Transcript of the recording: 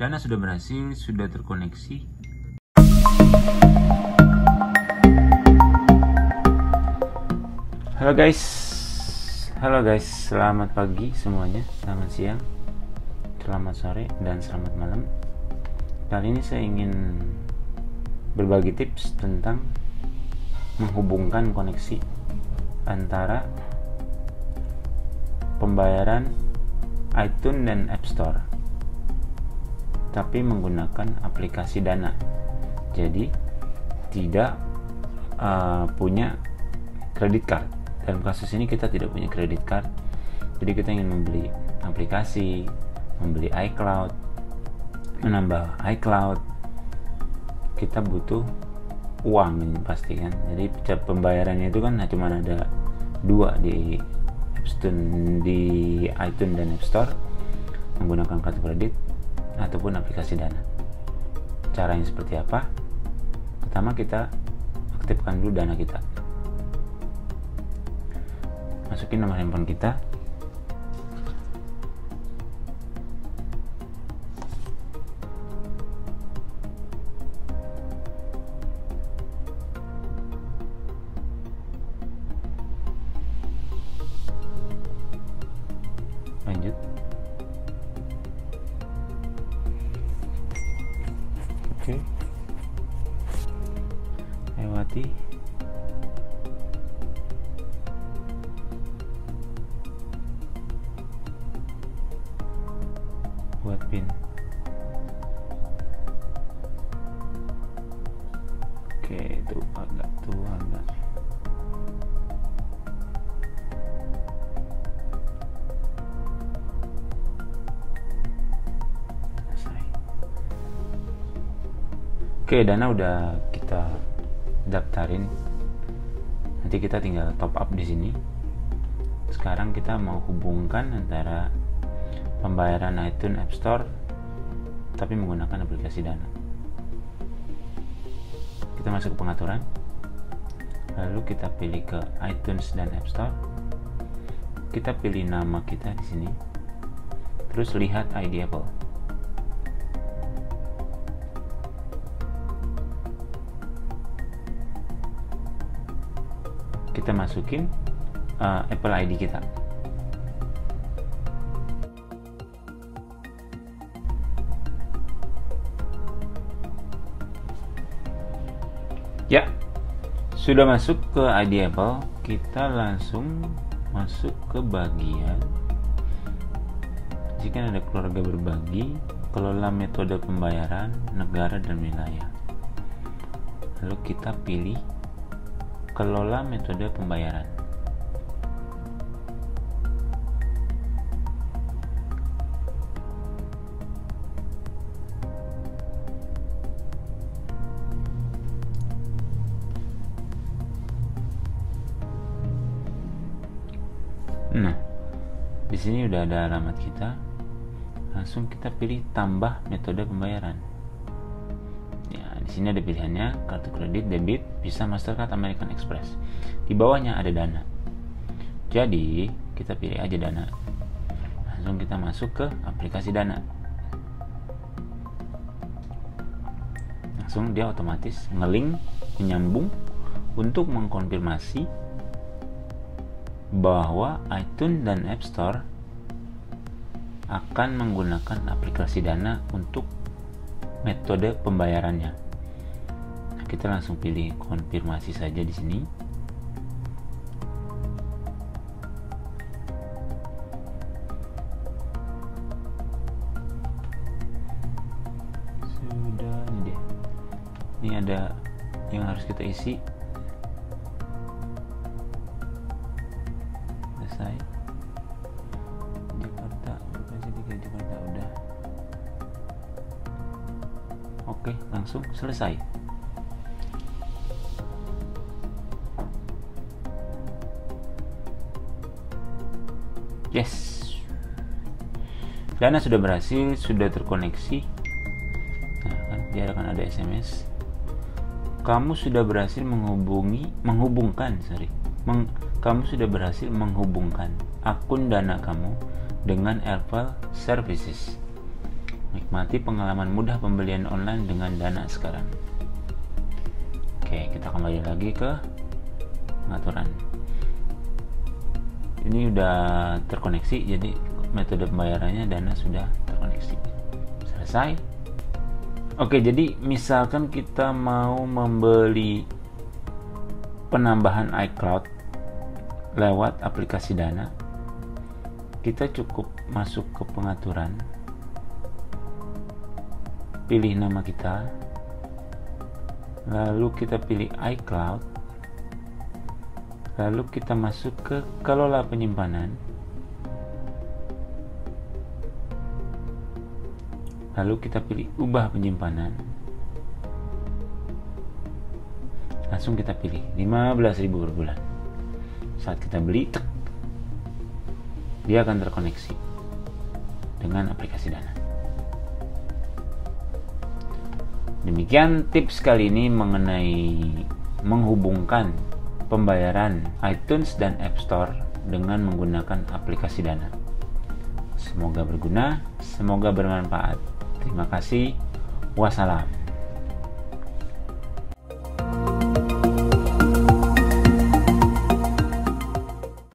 Dana sudah berhasil, sudah terkoneksi. Halo guys, selamat pagi semuanya, selamat siang, selamat sore, dan selamat malam. Kali ini saya ingin berbagi tips tentang menghubungkan koneksi antara pembayaran iTunes dan App Store, tapi menggunakan aplikasi Dana. Jadi tidak punya credit card. Dalam kasus ini kita tidak punya credit card, jadi kita ingin membeli aplikasi, membeli iCloud, menambah iCloud, kita butuh uang ini pasti kan. Jadi pembayarannya itu kan cuma ada dua di iTunes dan App Store, menggunakan kartu kredit ataupun aplikasi Dana. Caranya seperti apa? Pertama, kita aktifkan dulu Dana kita. Masukin nomor handphone kita, lanjut. Oke, lewati. Buat PIN. Oke, itu agak tua enggak. Selesai. Oke, Dana udah kita daftarin. Nanti kita tinggal top up di sini. Sekarang kita mau hubungkan antara pembayaran iTunes App Store tapi menggunakan aplikasi Dana. Kita masuk ke pengaturan, lalu kita pilih ke iTunes dan App Store. Kita pilih nama kita di sini, terus lihat ID Apple. Kita masukin Apple ID kita. Ya, sudah masuk ke ID Apple. Kita langsung masuk ke bagian jika ada keluarga berbagi, kelola metode pembayaran, negara dan wilayah. Lalu kita pilih kelola metode pembayaran. Nah, di sini udah ada alamat kita. Langsung kita pilih tambah metode pembayaran. Ya, di sini ada pilihannya kartu kredit, debit, Visa, Mastercard, American Express. Di bawahnya ada Dana. Jadi, kita pilih aja Dana. Langsung kita masuk ke aplikasi Dana. Langsung dia otomatis ngelink, menyambung untuk mengkonfirmasi bahwa iTunes dan App Store akan menggunakan aplikasi Dana untuk metode pembayarannya. Nah, kita langsung pilih konfirmasi saja di sini. Sudah, ini deh. Ini ada yang harus kita isi. Jakarta, Bekasi 3 Jakarta udah. Oke, langsung selesai. Yes, Dana sudah berhasil, sudah terkoneksi. Nah, kan dia akan ada SMS. Kamu sudah berhasil kamu sudah berhasil menghubungkan akun Dana kamu dengan Apple Services. Nikmati pengalaman mudah pembelian online dengan Dana sekarang. Oke, kita kembali lagi ke pengaturan. Ini udah terkoneksi, jadi metode pembayarannya Dana sudah terkoneksi. Selesai. Oke, jadi misalkan kita mau membeli penambahan iCloud lewat aplikasi Dana, kita cukup masuk ke pengaturan, pilih nama kita, lalu kita pilih iCloud, lalu kita masuk ke kelola penyimpanan, lalu kita pilih ubah penyimpanan, langsung kita pilih 15.000 per bulan. Saat kita beli, dia akan terkoneksi dengan aplikasi Dana. Demikian tips kali ini mengenai menghubungkan pembayaran iTunes dan App Store dengan menggunakan aplikasi Dana. Semoga berguna, semoga bermanfaat. Terima kasih. Wassalam.